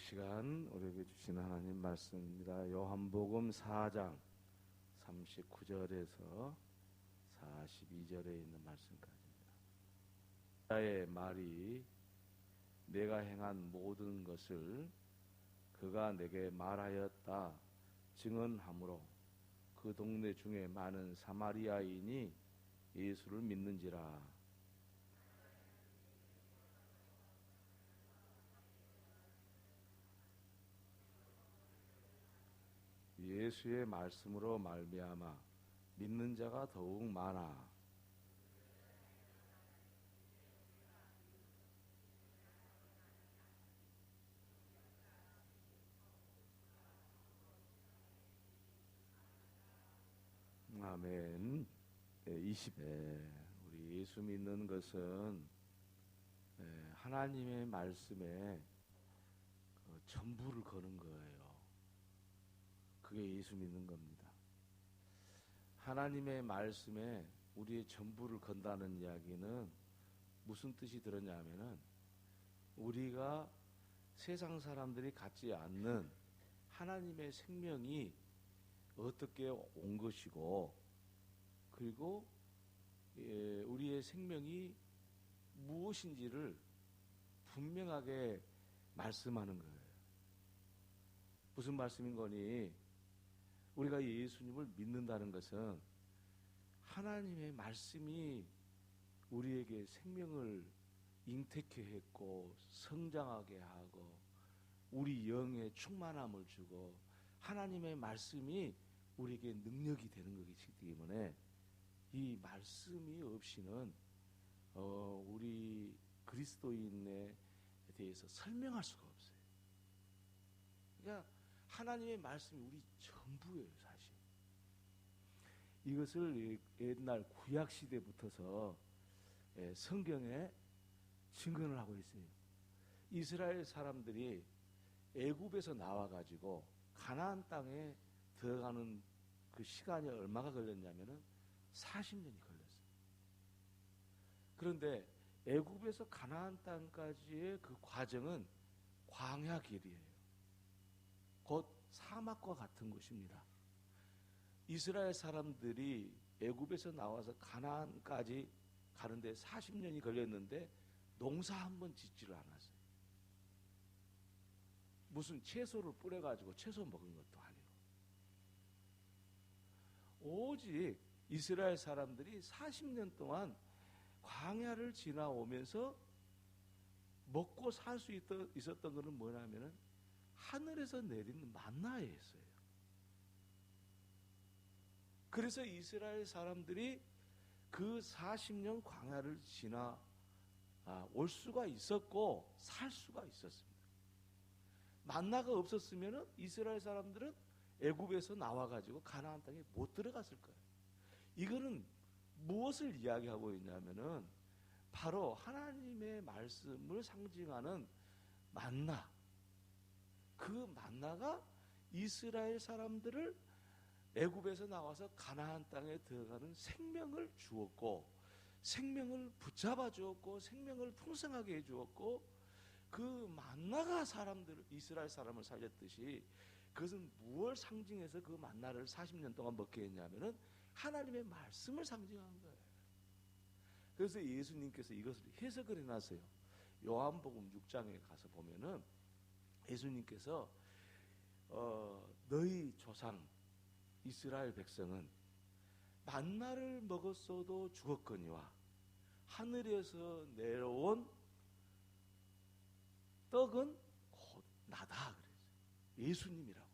시간 우리에게 주신 하나님 말씀입니다. 요한복음 4장 39절에서 42절에 있는 말씀까지입니다. 나의 말이 내가 행한 모든 것을 그가 내게 말하였다 증언하므로 그 동네 중에 많은 사마리아인이 예수를 믿는지라. 예수의 말씀으로 말미암아 믿는 자가 더욱 많아. 아멘. 20. 우리 예수 믿는 것은 하나님의 말씀에 전부를 거는 거예요. 그게 예수 믿는 겁니다. 하나님의 말씀에 우리의 전부를 건다는 이야기는 무슨 뜻이 들었냐면은 우리가 세상 사람들이 갖지 않는 하나님의 생명이 어떻게 온 것이고, 그리고 우리의 생명이 무엇인지를 분명하게 말씀하는 거예요. 무슨 말씀인 거니? 우리가 예수님을 믿는다는 것은 하나님의 말씀이 우리에게 생명을 잉태케 했고 성장하게 하고 우리 영에 충만함을 주고 하나님의 말씀이 우리에게 능력이 되는 것이기 때문에 이 말씀이 없이는 우리 그리스도인에 대해서 설명할 수가 없어요. 그러니까 하나님의 말씀이 우리 전부예요, 사실. 이것을 옛날 구약 시대부터서 성경에 증거를 하고 있어요. 이스라엘 사람들이 애굽에서 나와가지고 가나안 땅에 들어가는 그 시간이 얼마가 걸렸냐면은 40년이 걸렸어요. 그런데 애굽에서 가나안 땅까지의 그 과정은 광야 길이에요. 곧 사막과 같은 곳입니다. 이스라엘 사람들이 애굽에서 나와서 가나안까지 가는데 40년이 걸렸는데 농사 한 번 짓지를 않았어요. 무슨 채소를 뿌려가지고 채소 먹은 것도 아니고 오직 이스라엘 사람들이 40년 동안 광야를 지나오면서 먹고 살 수 있었던 것은 뭐냐면은 하늘에서 내리는 만나였어요. 그래서 이스라엘 사람들이 그 40년 광야를 지나 올 수가 있었고 살 수가 있었습니다. 만나가 없었으면 이스라엘 사람들은 애굽에서 나와가지고 가나안 땅에 못 들어갔을 거예요. 이거는 무엇을 이야기하고 있냐면은 바로 하나님의 말씀을 상징하는 만나. 그 만나가 이스라엘 사람들을 애굽에서 나와서 가나안 땅에 들어가는 생명을 주었고 생명을 붙잡아 주었고 생명을 풍성하게 해 주었고 그 만나가 이스라엘 사람을 살렸듯이 그것은 무엇을 상징해서 그 만나를 40년 동안 먹게 했냐면은 하나님의 말씀을 상징한 거예요. 그래서 예수님께서 이것을 해석을 해놨어요. 요한복음 6장에 가서 보면은 예수님께서 너희 조상 이스라엘 백성은 만나를 먹었어도 죽었거니와 하늘에서 내려온 떡은 곧 나다 그랬어요. 예수님이라고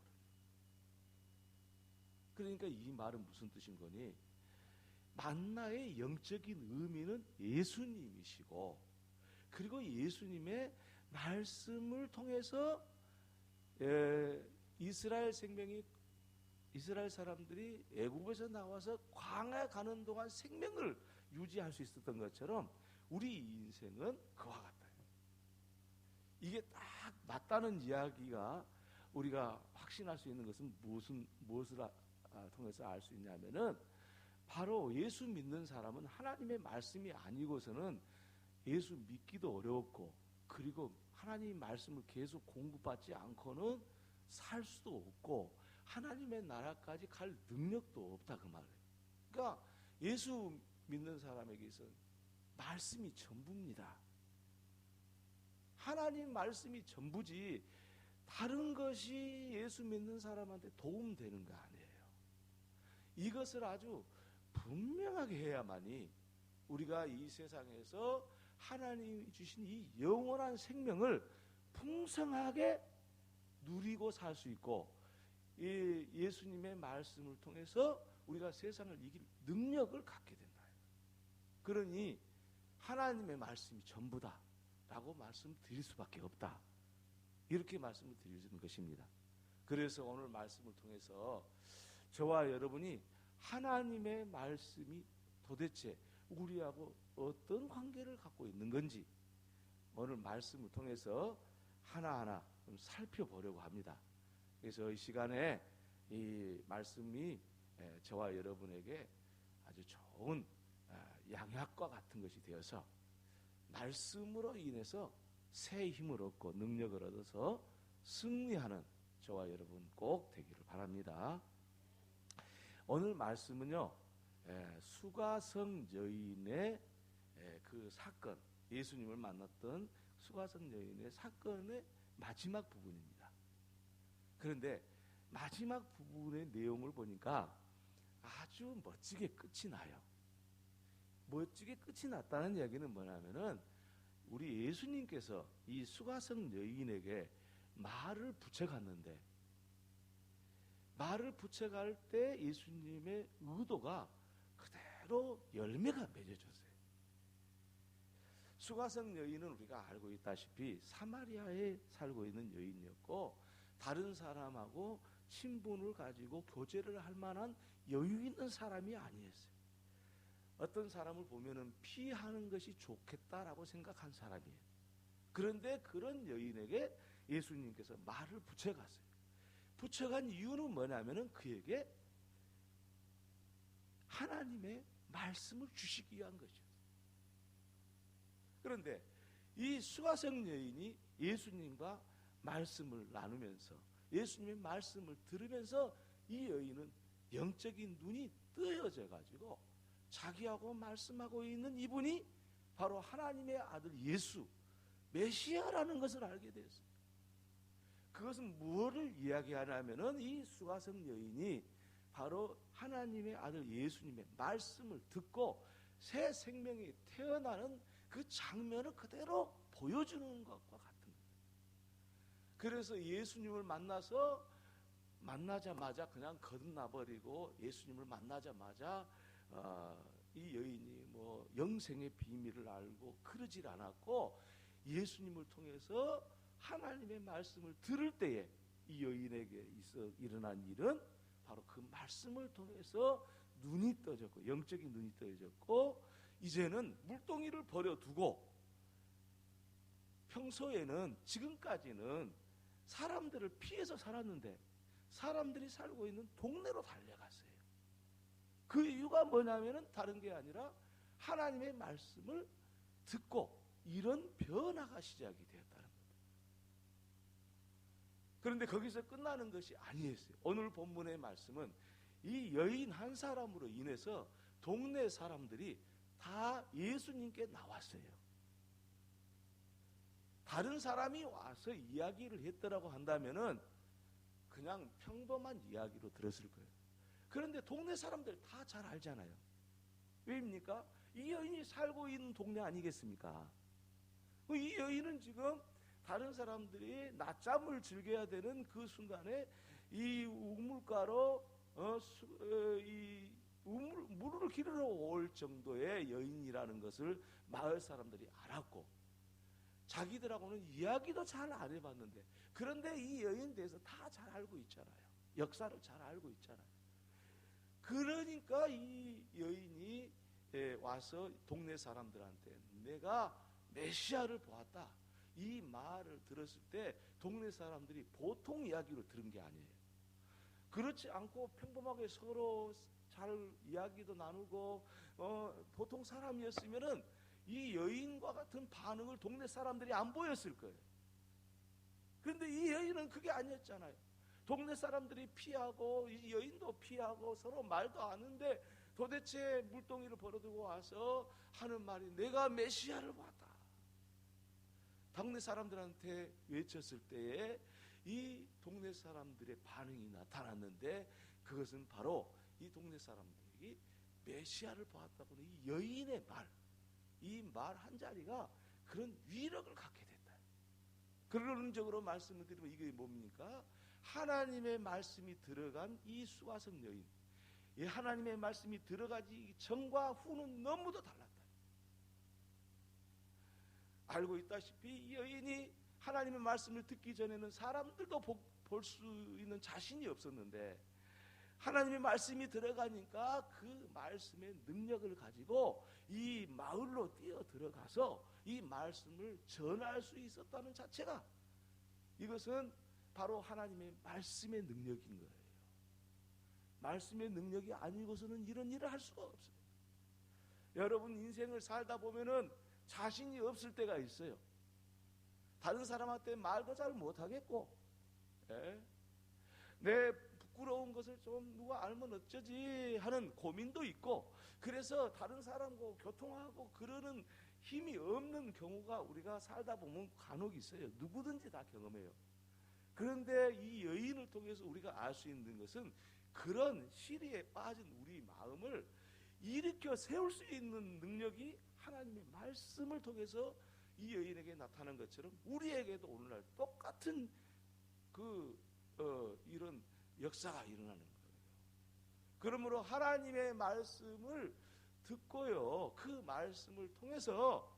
그래요. 그러니까 이 말은 무슨 뜻인 거니? 만나의 영적인 의미는 예수님이시고 그리고 예수님의 말씀을 통해서 이스라엘 사람들이 애굽에서 나와서 광야에 가는 동안 생명을 유지할 수 있었던 것처럼 우리 인생은 그와 같다. 이게 딱 맞다는 이야기가 우리가 확신할 수 있는 것은 무엇을 통해서 알 수 있냐면은 바로 예수 믿는 사람은 하나님의 말씀이 아니고서는 예수 믿기도 어렵고 그리고 하나님 말씀을 계속 공부받지 않고는 살 수도 없고 하나님의 나라까지 갈 능력도 없다 그 말이에요. 그러니까 예수 믿는 사람에게 있어서 말씀이 전부입니다. 하나님 말씀이 전부지 다른 것이 예수 믿는 사람한테 도움되는 거 아니에요. 이것을 아주 분명하게 해야만이 우리가 이 세상에서 하나님이 주신 이 영원한 생명을 풍성하게 누리고 살 수 있고 이 예수님의 말씀을 통해서 우리가 세상을 이길 능력을 갖게 된다. 그러니 하나님의 말씀이 전부다 라고 말씀드릴 수밖에 없다. 이렇게 말씀을 드리는 것입니다. 그래서 오늘 말씀을 통해서 저와 여러분이 하나님의 말씀이 도대체 우리하고 어떤 관계를 갖고 있는 건지 오늘 말씀을 통해서 하나하나 좀 살펴보려고 합니다. 그래서 이 시간에 이 말씀이 저와 여러분에게 아주 좋은 양약과 같은 것이 되어서 말씀으로 인해서 새 힘을 얻고 능력을 얻어서 승리하는 저와 여러분 꼭 되기를 바랍니다. 오늘 말씀은요, 수가성 여인의 그 사건, 예수님을 만났던 수가성 여인의 사건의 마지막 부분입니다. 그런데 마지막 부분의 내용을 보니까 아주 멋지게 끝이 나요. 멋지게 끝이 났다는 이야기는 뭐냐면은 우리 예수님께서 이 수가성 여인에게 말을 붙여갔는데 말을 붙여갈 때 예수님의 의도가 그대로 열매가 맺어졌어요. 수가성 여인은 우리가 알고 있다시피 사마리아에 살고 있는 여인이었고 다른 사람하고 친분을 가지고 교제를 할 만한 여유 있는 사람이 아니었어요. 어떤 사람을 보면은 피하는 것이 좋겠다라고 생각한 사람이에요. 그런데 그런 여인에게 예수님께서 말을 붙여갔어요. 붙여간 이유는 뭐냐면은 그에게 하나님의 말씀을 주시기 위한 것이었어요. 그런데 이 수가성 여인이 예수님과 말씀을 나누면서 예수님의 말씀을 들으면서 이 여인은 영적인 눈이 뜨여져 가지고 자기하고 말씀하고 있는 이분이 바로 하나님의 아들 예수 메시아라는 것을 알게 되었습니다. 그것은 무엇을 이야기하냐면은 이 수가성 여인이 바로 하나님의 아들 예수님의 말씀을 듣고 새 생명이 태어나는 그 장면을 그대로 보여주는 것과 같은 거예요. 그래서 예수님을 만나자마자 그냥 거듭나버리고 예수님을 만나자마자 이 여인이 뭐 영생의 비밀을 알고 그러질 않았고 예수님을 통해서 하나님의 말씀을 들을 때에 이 여인에게 일어난 일은 바로 그 말씀을 통해서 눈이 떠졌고 영적인 눈이 떠졌고 이제는 물동이를 버려두고 평소에는 지금까지는 사람들을 피해서 살았는데 사람들이 살고 있는 동네로 달려갔어요. 그 이유가 뭐냐면은 다른 게 아니라 하나님의 말씀을 듣고 이런 변화가 시작이 되었다는 겁니다. 그런데 거기서 끝나는 것이 아니었어요. 오늘 본문의 말씀은 이 여인 한 사람으로 인해서 동네 사람들이 다 예수님께 나왔어요. 다른 사람이 와서 이야기를 했더라고 한다면은 그냥 평범한 이야기로 들었을 거예요. 그런데 동네 사람들 다 잘 알잖아요. 왜입니까? 이 여인이 살고 있는 동네 아니겠습니까? 이 여인은 지금 다른 사람들이 낮잠을 즐겨야 되는 그 순간에 이 우물가로 물을 기르러 올 정도의 여인이라는 것을 마을 사람들이 알았고 자기들하고는 이야기도 잘 안 해봤는데 그런데 이 여인에 대해서 다 잘 알고 있잖아요. 역사를 잘 알고 있잖아요. 그러니까 이 여인이 와서 동네 사람들한테 내가 메시아를 보았다. 이 말을 들었을 때 동네 사람들이 보통 이야기로 들은 게 아니에요. 그렇지 않고 평범하게 서로 잘 이야기도 나누고 보통 사람이었으면은 이 여인과 같은 반응을 동네 사람들이 안 보였을 거예요. 그런데 이 여인은 그게 아니었잖아요. 동네 사람들이 피하고 이 여인도 피하고 서로 말도 안 하는데 도대체 물동이를 벌어들고 와서 하는 말이 내가 메시아를 봤다. 동네 사람들한테 외쳤을 때에 이 동네 사람들의 반응이 나타났는데 그것은 바로 이 동네 사람들이 메시아를 보았다고는 이 여인의 말, 이 말 한자리가 그런 위력을 갖게 됐다. 그론적으로 말씀을 드리면 이게 뭡니까? 하나님의 말씀이 들어간 이 수가성 여인, 이 하나님의 말씀이 들어가기 전과 후는 너무도 달랐다. 알고 있다시피 이 여인이 하나님의 말씀을 듣기 전에는 사람들도 볼 수 있는 자신이 없었는데 하나님의 말씀이 들어가니까 그 말씀의 능력을 가지고 이 마을로 뛰어 들어가서 이 말씀을 전할 수 있었다는 자체가 이것은 바로 하나님의 말씀의 능력인 거예요. 말씀의 능력이 아니고서는 이런 일을 할 수가 없어요. 여러분 인생을 살다 보면은 자신이 없을 때가 있어요. 다른 사람한테 말도 잘 못하겠고, 내 부끄러운 것을 좀 누가 알면 어쩌지 하는 고민도 있고, 그래서 다른 사람과 교통하고 그러는 힘이 없는 경우가 우리가 살다 보면 간혹 있어요. 누구든지 다 경험해요. 그런데 이 여인을 통해서 우리가 알 수 있는 것은 그런 시리에 빠진 우리 마음을 일으켜 세울 수 있는 능력이 하나님의 말씀을 통해서 이 여인에게 나타난 것처럼 우리에게도 오늘날 똑같은 이런 역사가 일어나는 거예요. 그러므로 하나님의 말씀을 듣고요, 그 말씀을 통해서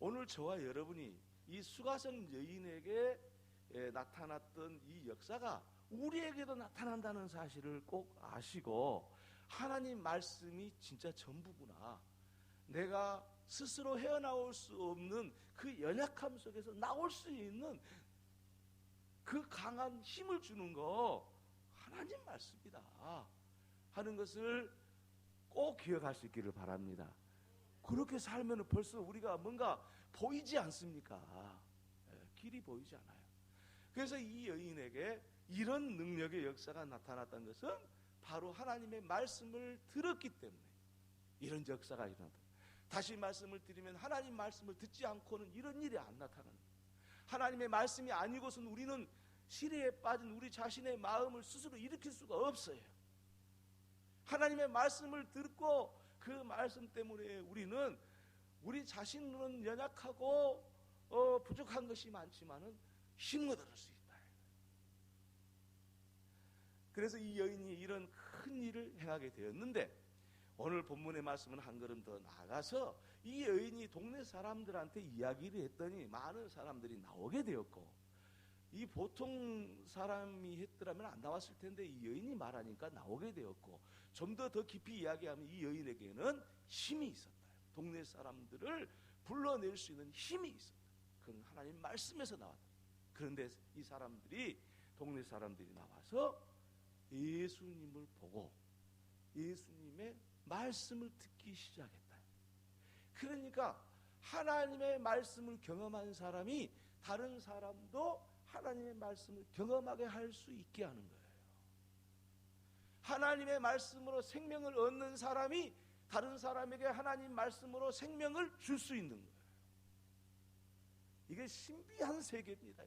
오늘 저와 여러분이 이 수가성 여인에게 나타났던 이 역사가 우리에게도 나타난다는 사실을 꼭 아시고, 하나님 말씀이 진짜 전부구나, 내가 스스로 헤어나올 수 없는 그 연약함 속에서 나올 수 있는 그 강한 힘을 주는 거 하나님 말씀이다 하는 것을 꼭 기억할 수 있기를 바랍니다. 그렇게 살면 벌써 우리가 뭔가 보이지 않습니까? 길이 보이지 않아요. 그래서 이 여인에게 이런 능력의 역사가 나타났던 것은 바로 하나님의 말씀을 들었기 때문에 이런 역사가 일어났다. 다시 말씀을 드리면 하나님 말씀을 듣지 않고는 이런 일이 안 나타나는 거예요. 하나님의 말씀이 아니고서는 우리는 시리에 빠진 우리 자신의 마음을 스스로 일으킬 수가 없어요. 하나님의 말씀을 듣고 그 말씀 때문에 우리는 우리 자신은 연약하고 부족한 것이 많지만은 힘을 얻을 수 있다. 그래서 이 여인이 이런 큰 일을 행하게 되었는데, 오늘 본문의 말씀은 한 걸음 더 나아가서 이 여인이 동네 사람들한테 이야기를 했더니 많은 사람들이 나오게 되었고, 이 보통 사람이 했더라면 안 나왔을 텐데 이 여인이 말하니까 나오게 되었고, 좀 더 깊이 이야기하면 이 여인에게는 힘이 있었다. 동네 사람들을 불러낼 수 있는 힘이 있었다. 그건 하나님 말씀에서 나왔다. 그런데 이 사람들이, 동네 사람들이 나와서 예수님을 보고 예수님의 말씀을 듣기 시작했다. 그러니까 하나님의 말씀을 경험한 사람이 다른 사람도 하나님의 말씀을 경험하게 할 수 있게 하는 거예요. 하나님의 말씀으로 생명을 얻는 사람이 다른 사람에게 하나님 말씀으로 생명을 줄 수 있는 거예요. 이게 신비한 세계입니다.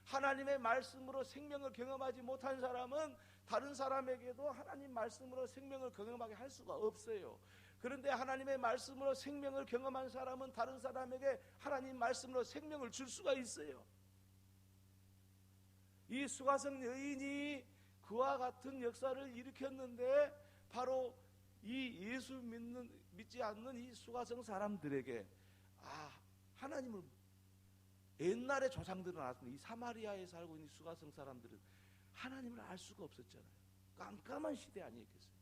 하나님의 말씀으로 생명을 경험하지 못한 사람은 다른 사람에게도 하나님 말씀으로 생명을 경험하게 할 수가 없어요. 그런데 하나님의 말씀으로 생명을 경험한 사람은 다른 사람에게 하나님 말씀으로 생명을 줄 수가 있어요. 이 수가성 여인이 그와 같은 역사를 일으켰는데 바로 이 예수 믿지 않는 이 수가성 사람들에게 하나님을, 옛날에 조상들은 알았습니다. 이 사마리아에 살고 있는 수가성 사람들은 하나님을 알 수가 없었잖아요. 깜깜한 시대 아니겠어요?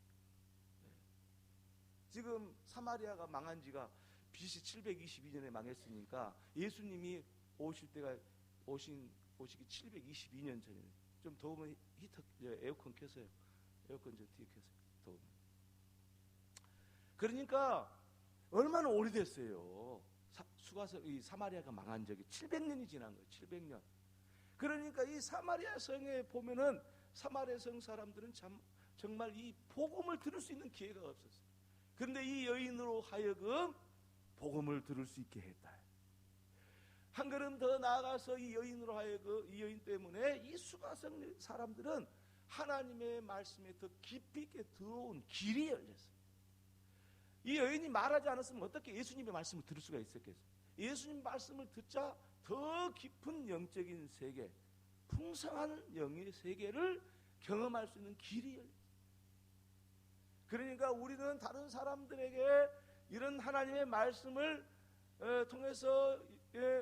지금 사마리아가 망한 지가 BC 722년에 망했으니까 예수님이 오시기 722년 전이에요. 좀 더우면 에어컨 켜세요. 에어컨 좀 뒤에 켜세요. 더우면. 그러니까 얼마나 오래됐어요. 이 사마리아가 망한 적이 700년이 지난 거예요. 700년. 그러니까 이 사마리아 성에 보면은 사마리아 성 사람들은 정말 이 복음을 들을 수 있는 기회가 없었어요. 그런데 이 여인으로 하여금 복음을 들을 수 있게 했다. 한 걸음 더 나아가서 이 여인으로 하여금, 이 여인 때문에 이 수가성 사람들은 하나님의 말씀에 더 깊이 있게 들어온 길이 열렸어요. 이 여인이 말하지 않았으면 어떻게 예수님의 말씀을 들을 수가 있었겠어요? 예수님 말씀을 듣자 더 깊은 영적인 세계, 풍성한 영의 세계를 경험할 수 있는 길이 열렸어요. 그러니까 우리는 다른 사람들에게 이런 하나님의 말씀을 통해서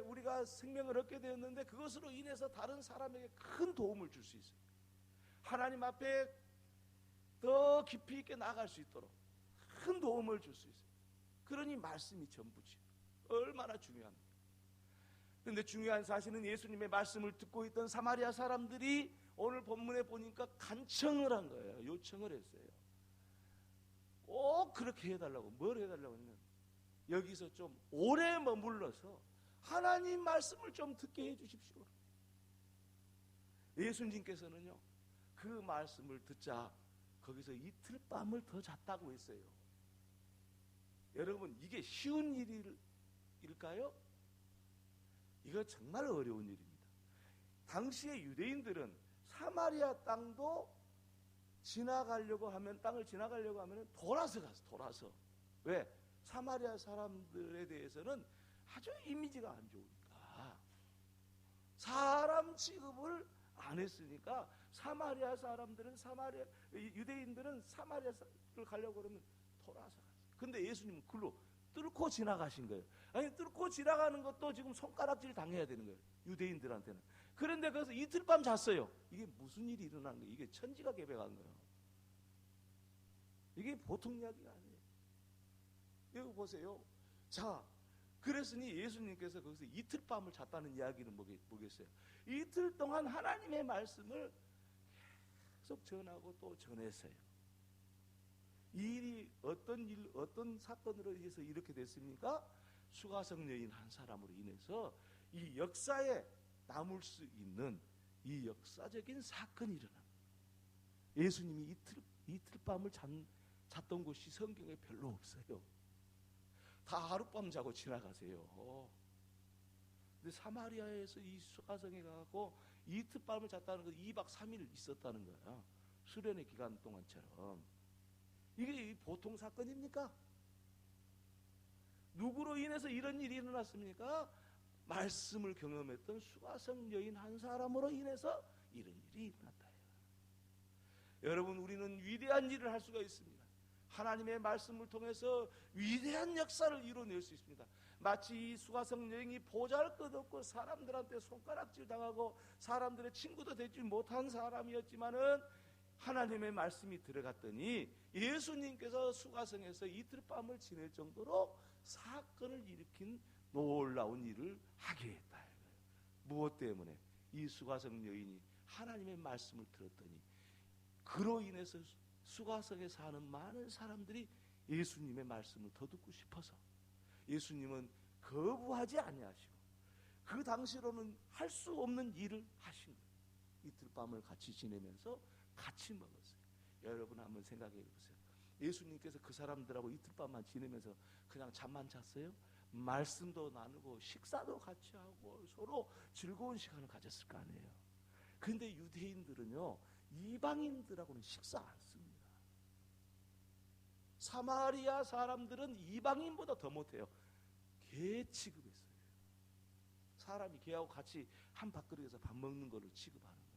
우리가 생명을 얻게 되었는데 그것으로 인해서 다른 사람에게 큰 도움을 줄 수 있어요. 하나님 앞에 더 깊이 있게 나아갈 수 있도록 큰 도움을 줄 수 있어요. 그러니 말씀이 전부지. 얼마나 중요합니까? 그런데 중요한 사실은 예수님의 말씀을 듣고 있던 사마리아 사람들이 오늘 본문에 보니까 간청을 한 거예요. 요청을 했어요. 꼭 그렇게 해달라고. 뭘 해달라고 했냐면 여기서 좀 오래 머물러서 하나님 말씀을 좀 듣게 해주십시오. 예수님께서는요 그 말씀을 듣자 거기서 이틀 밤을 더 잤다고 했어요. 여러분 이게 쉬운 일일까요? 이거 정말 어려운 일입니다. 당시의 유대인들은 사마리아 땅도 지나가려고 하면 땅을 지나가려고 하면 돌아서 갔어. 돌아서. 왜? 사마리아 사람들에 대해서는 아주 이미지가 안 좋으니까 사람 취급을 안 했으니까 사마리아 사람들은 유대인들은 사마리아를 가려고 그러면 돌아서 갔어요. 근데 예수님은 글로 뚫고 지나가신 거예요. 아니 뚫고 지나가는 것도 지금 손가락질 당해야 되는 거예요. 유대인들한테는. 그런데 거기서 이틀 밤 잤어요. 이게 무슨 일이 일어난 거예요? 이게 천지가 개벽한 거예요. 이게 보통 이야기가 아니에요. 여기 보세요. 자, 그랬으니 예수님께서 거기서 이틀 밤을 잤다는 이야기는 뭐겠어요? 이틀 동안 하나님의 말씀을 계속 전하고 또 전했어요. 이 일이 어떤 사건으로 인해서 이렇게 됐습니까? 수가성 여인 한 사람으로 인해서 이 역사에 남을 수 있는 이 역사적인 사건이 일어납니다. 예수님이 이틀 밤을 잤던 곳이 성경에 별로 없어요. 다 하룻밤 자고 지나가세요. 근데 사마리아에서 이 수가성에 가고 이틀 밤을 잤다는 건 2박 3일 있었다는 거야. 수련의 기간 동안처럼. 이게 보통 사건입니까? 누구로 인해서 이런 일이 일어났습니까? 말씀을 경험했던 수가성 여인 한 사람으로 인해서 이런 일이 일어났다. 여러분 우리는 위대한 일을 할 수가 있습니다. 하나님의 말씀을 통해서 위대한 역사를 이뤄낼 수 있습니다. 마치 이 수가성 여인이 보잘것없고 사람들한테 손가락질 당하고 사람들의 친구도 되지 못한 사람이었지만은 하나님의 말씀이 들어갔더니 예수님께서 수가성에서 이틀 밤을 지낼 정도로 사건을 일으킨 놀라운 일을 하게 했다. 무엇 때문에? 이 수가성 여인이 하나님의 말씀을 들었더니 그로 인해서 수가성에 사는 많은 사람들이 예수님의 말씀을 더 듣고 싶어서 예수님은 거부하지 아니하시고 그 당시로는 할 수 없는 일을 하신 거예요. 이틀 밤을 같이 지내면서 같이 먹었어요. 여러분 한번 생각해 보세요. 예수님께서 그 사람들하고 이틀 밤만 지내면서 그냥 잠만 잤어요? 말씀도 나누고 식사도 같이 하고 서로 즐거운 시간을 가졌을 거 아니에요. 그런데 유대인들은요 이방인들하고는 식사 안 씁니다. 사마리아 사람들은 이방인보다 더 못해요. 개 취급했어요. 사람이 개하고 같이 한 밥그릇에서 밥 먹는 거를 취급하는 거예요.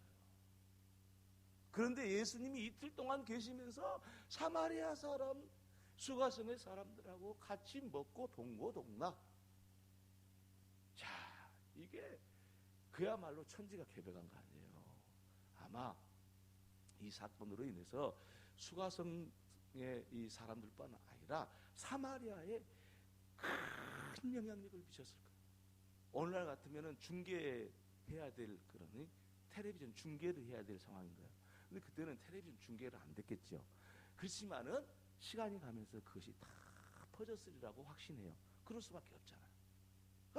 그런데 예수님이 이틀 동안 계시면서 사마리아 사람, 수가성의 사람들하고 같이 먹고 동고동락. 자, 이게 그야말로 천지가 개벽한 거 아니에요. 아마 이 사건으로 인해서 수가성의 이 사람들뿐 아니라 사마리아에 큰 영향력을 미쳤을 거예요. 오늘날 같으면은 중계해야 될 그런 텔레비전 중계를 해야 될 상황인 거예요. 근데 그때는 텔레비전 중계를 안 됐겠죠. 그렇지만은 시간이 가면서 그것이 다 퍼졌으리라고 확신해요. 그럴 수밖에 없잖아요.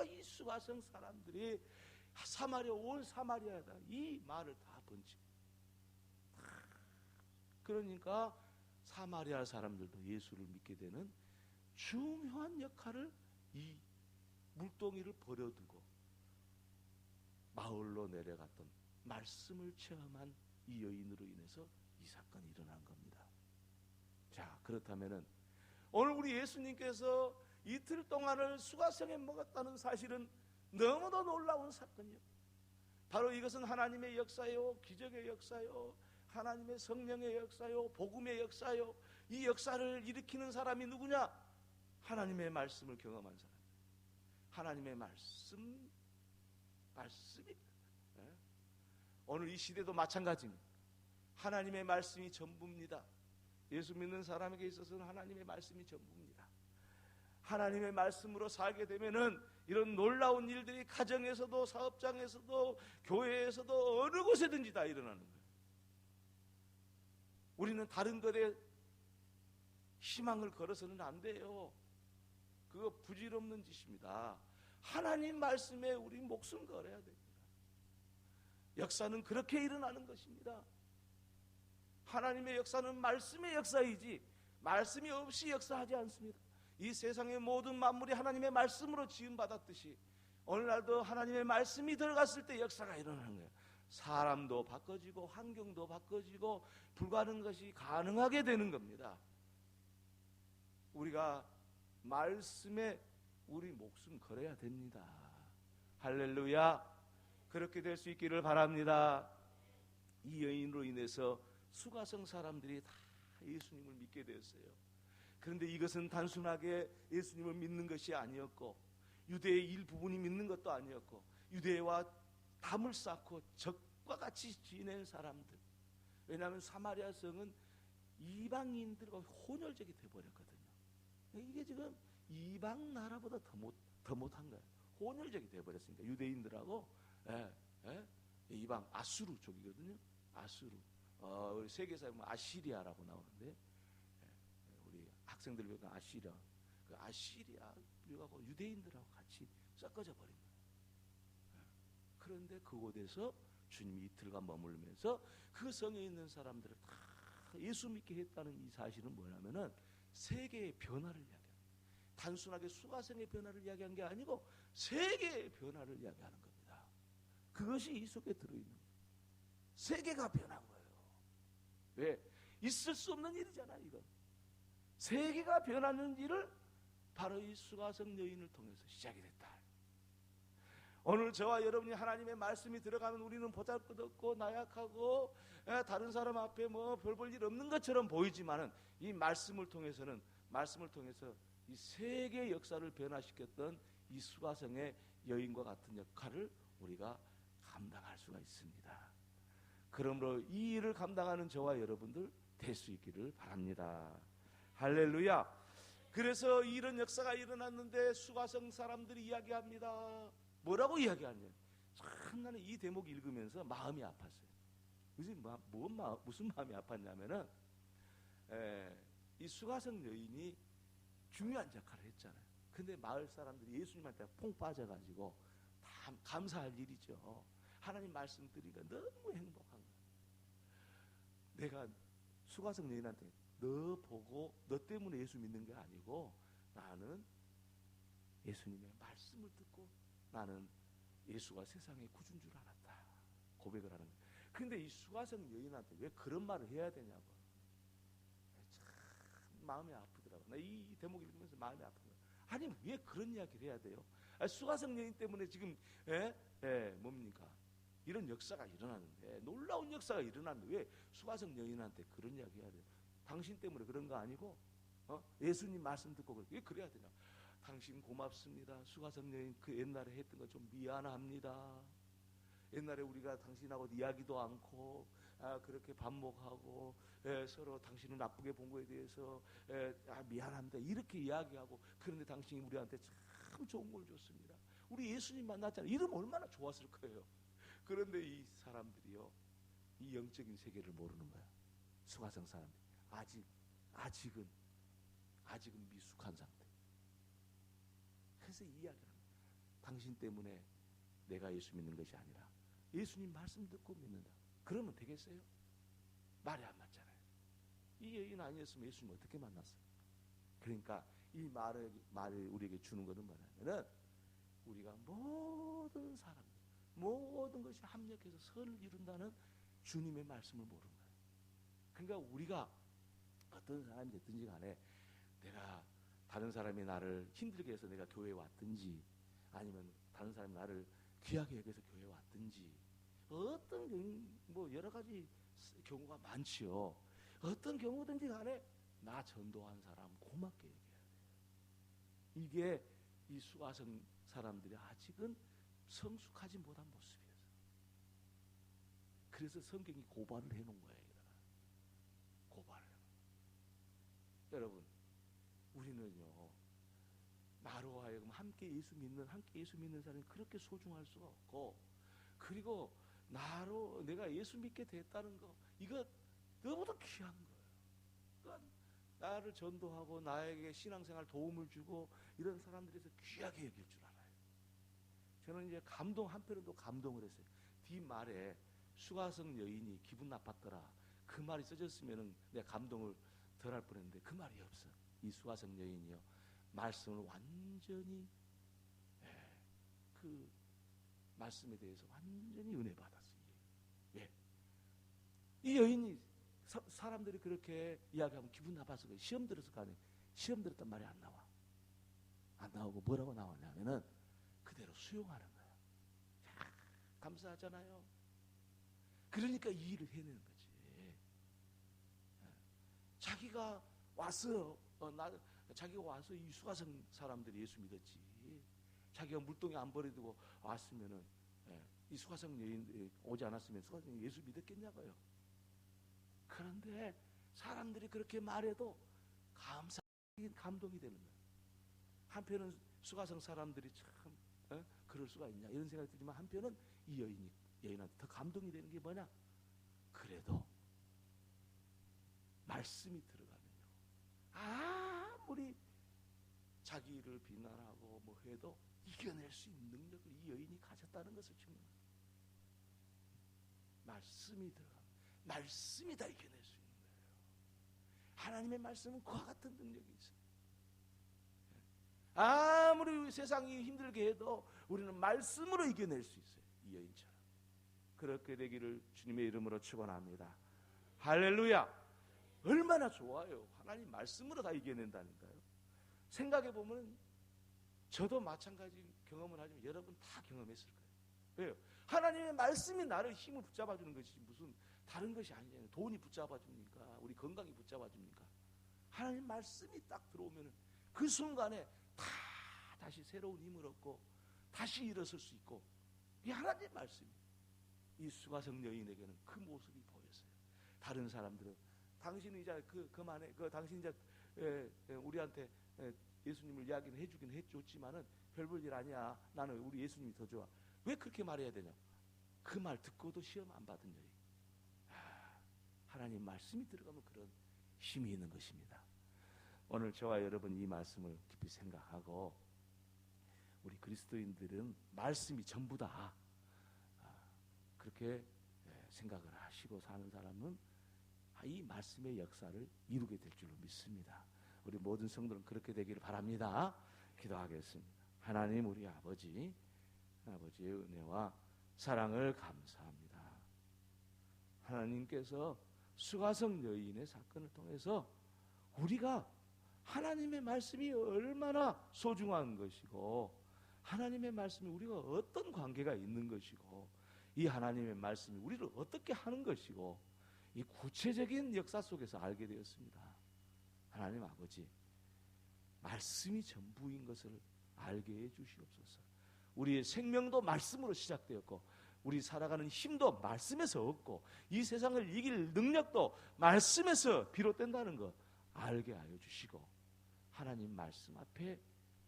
이 수가성 사람들이 사마리아 온 사마리아에다 이 말을 다 번지. 그러니까 사마리아 사람들도 예수를 믿게 되는 중요한 역할을 이 물동이를 버려두고 마을로 내려갔던 말씀을 체험한 이 여인으로 인해서 이 사건이 일어난 겁니다. 자, 그렇다면은 오늘 우리 예수님께서 이틀 동안을 수가성에 먹었다는 사실은 너무도 놀라운 사건이요. 바로 이것은 하나님의 역사요, 기적의 역사요, 하나님의 성령의 역사요, 복음의 역사요. 이 역사를 일으키는 사람이 누구냐? 하나님의 말씀을 경험한 사람. 하나님의 말씀이. 오늘 이 시대도 마찬가지입니다. 하나님의 말씀이 전부입니다. 예수 믿는 사람에게 있어서는 하나님의 말씀이 전부입니다. 하나님의 말씀으로 살게 되면은 이런 놀라운 일들이 가정에서도 사업장에서도 교회에서도 어느 곳에든지 다 일어나는 거예요. 우리는 다른 것에 희망을 걸어서는 안 돼요. 그거 부질없는 짓입니다. 하나님 말씀에 우리 목숨 걸어야 됩니다. 역사는 그렇게 일어나는 것입니다. 하나님의 역사는 말씀의 역사이지 말씀이 없이 역사하지 않습니다. 이 세상의 모든 만물이 하나님의 말씀으로 지음받았듯이 오늘날도 하나님의 말씀이 들어갔을 때 역사가 일어나는 거예요. 사람도 바꿔지고 환경도 바꿔지고 불가능한 것이 가능하게 되는 겁니다. 우리가 말씀에 우리 목숨 걸어야 됩니다. 할렐루야. 그렇게 될 수 있기를 바랍니다. 이 여인으로 인해서 수가성 사람들이 다 예수님을 믿게 되었어요. 그런데 이것은 단순하게 예수님을 믿는 것이 아니었고 유대의 일부분이 믿는 것도 아니었고 유대와 담을 쌓고 적과 같이 지낸 사람들. 왜냐하면 사마리아 성은 이방인들과 혼혈적이 되어버렸거든요. 이게 지금 이방 나라보다 더 못한 거예요. 혼혈적이 되어버렸으니까 유대인들하고 이방 아수르 쪽이거든요. 아수르. 우리 세계사에 보면 아시리아라고 나오는데 우리 학생들 보면 아시리아. 그 아시리아하고 유대인들하고 같이 섞어져 버린 거예요. 그런데 그곳에서 주님이 이틀간 머물면서 그 성에 있는 사람들을 다 예수 믿게 했다는 이 사실은 뭐냐면은 세계의 변화를 이야기합니다. 단순하게 수가성의 변화를 이야기한 게 아니고 세계의 변화를 이야기하는 겁니다. 그것이 이 속에 들어있는 거예요. 세계가 변한 거예요. 왜? 있을 수 없는 일이잖아요. 이건 세계가 변하는 일을 바로 이 수가성 여인을 통해서 시작이 됐다. 오늘 저와 여러분이 하나님의 말씀이 들어가면 우리는 보잘것없고 나약하고 다른 사람 앞에 뭐 별 볼 일 없는 것처럼 보이지만은 이 말씀을 통해서 이 세계 역사를 변화시켰던 이 수가성의 여인과 같은 역할을 우리가 감당할 수가 있습니다. 그러므로 이 일을 감당하는 저와 여러분들 될 수 있기를 바랍니다. 할렐루야. 그래서 이런 역사가 일어났는데 수가성 사람들이 이야기합니다. 뭐라고 이야기하냐? 참 나는 이 대목 읽으면서 마음이 아팠어요. 무슨 마음이 아팠냐면은 이 수가성 여인이 중요한 역할을 했잖아요. 근데 마을 사람들이 예수님한테 퐁 빠져가지고 다 감사할 일이죠. 하나님 말씀 드리니까 너무 행복한 거예요. 내가 수가성 여인한테 너 보고 너 때문에 예수 믿는 게 아니고 나는 예수님의 말씀을 듣고 나는 예수가 세상의 구주인 줄 알았다. 고백을 하는 거예요. 근데 이 수가성 여인한테 왜 그런 말을 해야 되냐고. 참 마음이 아프더라고요. 나 이 대목 읽으면서 마음이 아픈 거예요. 아니 왜 그런 이야기를 해야 돼요? 수가성 여인 때문에 지금 뭡니까? 이런 역사가 일어나는데 놀라운 역사가 일어났는데 왜 수가성 여인한테 그런 이야기 해야 돼요? 당신 때문에 그런 거 아니고 예수님 말씀 듣고 왜 그래야 되냐? 당신 고맙습니다. 수가성 여인 그 옛날에 했던 거 좀 미안합니다. 옛날에 우리가 당신하고 이야기도 않고 그렇게 반목하고 서로 당신을 나쁘게 본 거에 대해서 미안합니다. 이렇게 이야기하고 그런데 당신이 우리한테 참 좋은 걸 줬습니다. 우리 예수님 만났잖아요. 이러면 얼마나 좋았을 거예요. 그런데 이 사람들이요, 이 영적인 세계를 모르는 거야. 수가성 사람들이 아직은 미숙한 상태. 그래서 이 이야기를 합니다. 당신 때문에 내가 예수 믿는 것이 아니라 예수님 말씀 듣고 믿는다. 그러면 되겠어요? 말이 안 맞잖아요. 이 여인 아니었으면 예수님 어떻게 만났어요? 그러니까 이 말을 우리에게 주는 것은 뭐냐면은 우리가 모든 사람, 모든 것이 합력해서 선을 이룬다는 주님의 말씀을 모르는 거예요. 그러니까 우리가 어떤 사람이 됐든지 간에 내가 다른 사람이 나를 힘들게 해서 내가 교회에 왔든지 아니면 다른 사람이 나를 귀하게 여겨서 교회에 왔든지 어떤 뭐 여러 가지 경우가 많지요. 어떤 경우든지 간에 나 전도한 사람 고맙게 여겨야 돼요. 이게 이 수가성 사람들이 아직은 성숙하지 못한 모습이었어요. 그래서 성경이 고발을 해놓은 거예요. 고발을. 여러분, 우리는요 나로 하여금 함께 예수 믿는 사람이 그렇게 소중할 수가 없고, 그리고 나로 내가 예수 믿게 됐다는 거 이거 너무도 귀한 거예요. 그러니까 나를 전도하고 나에게 신앙생활 도움을 주고 이런 사람들에서 귀하게 여길 줄 알아요. 저는 이제 한편으로도 감동을 했어요. 뒷말에 수가성 여인이 기분 나빴더라 그 말이 써졌으면 내가 감동을 덜 할 뻔했는데 그 말이 없어. 이 수가성 여인이요 말씀을 완전히 그 말씀에 대해서 완전히 은혜 받았어요. 예. 이 여인이 사람들이 그렇게 이야기하면 기분 나빠서 시험 들어서 가네. 시험 들었단 말이 안 나와. 안 나오고 뭐라고 나왔냐면은 그대로 수용하는 거야. 감사하잖아요. 그러니까 이 일을 해내는 거지. 자기가 와서 자기가 와서 이 수가성 사람들이 예수 믿었지. 자기가 물동에 안 버려두고 왔으면은 이 수가성 여인 오지 않았으면 수가성 예수 믿었겠냐고요. 그런데 사람들이 그렇게 말해도 감동이 되는 거예요. 한편은 수가성 사람들이 참 그럴 수가 있냐 이런 생각이 들지만 한편은 이 여인한테 더 감동이 되는 게 뭐냐? 그래도 말씀이 들어가면요 아무리 자기를 비난하고 뭐 해도 이겨낼 수 있는 능력을 이 여인이 가졌다는 것을 증명합니다. 말씀이 들어가면 말씀이 다 이겨낼 수 있는 거예요. 하나님의 말씀은 그와 같은 능력이 있어요. 아무리 세상이 힘들게 해도 우리는 말씀으로 이겨낼 수 있어요. 이 여인처럼. 그렇게 되기를 주님의 이름으로 축원합니다. 할렐루야. 얼마나 좋아요. 하나님 말씀으로 다 이겨낸다니까요. 생각해보면 저도 마찬가지 경험을 하지만 여러분 다 경험했을 거예요. 왜요? 하나님의 말씀이 나를 힘을 붙잡아주는 것이 무슨 다른 것이 아니잖아요. 돈이 붙잡아줍니까? 우리 건강이 붙잡아줍니까? 하나님 말씀이 딱 들어오면 그 순간에 다시 새로운 힘을 얻고 다시 일어설 수 있고, 이 하나님의 말씀이 이 수가성 여인에게는 그 모습이 보였어요. 다른 사람들은 당신은 이제 그만해. 당신 이제 우리한테 예수님을 이야기는 해주긴 해줬지만은 별 볼 일 아니야. 나는 우리 예수님이 더 좋아. 왜 그렇게 말해야 되냐? 그 말 듣고도 시험 안 받은 여인. 하나님 말씀이 들어가면 그런 힘이 있는 것입니다. 오늘 저와 여러분 이 말씀을 깊이 생각하고 우리 그리스도인들은 말씀이 전부다. 그렇게 생각을 하시고 사는 사람은 이 말씀의 역사를 이루게 될 줄로 믿습니다. 우리 모든 성도는 그렇게 되기를 바랍니다. 기도하겠습니다. 하나님 우리 아버지의 은혜와 사랑을 감사합니다. 하나님께서 수가성 여인의 사건을 통해서 우리가 하나님의 말씀이 얼마나 소중한 것이고 하나님의 말씀이 우리가 어떤 관계가 있는 것이고 이 하나님의 말씀이 우리를 어떻게 하는 것이고 이 구체적인 역사 속에서 알게 되었습니다. 하나님 아버지, 말씀이 전부인 것을 알게 해 주시옵소서. 우리의 생명도 말씀으로 시작되었고 우리 살아가는 힘도 말씀에서 얻고 이 세상을 이길 능력도 말씀에서 비롯된다는 것 알게 하여 주시고 하나님 말씀 앞에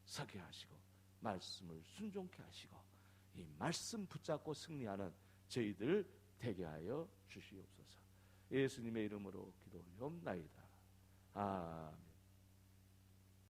서게 하시고 말씀을 순종케 하시고 이 말씀 붙잡고 승리하는 저희들 되게 하여 주시옵소서. 예수님의 이름으로 기도 올리옵나이다. 아멘.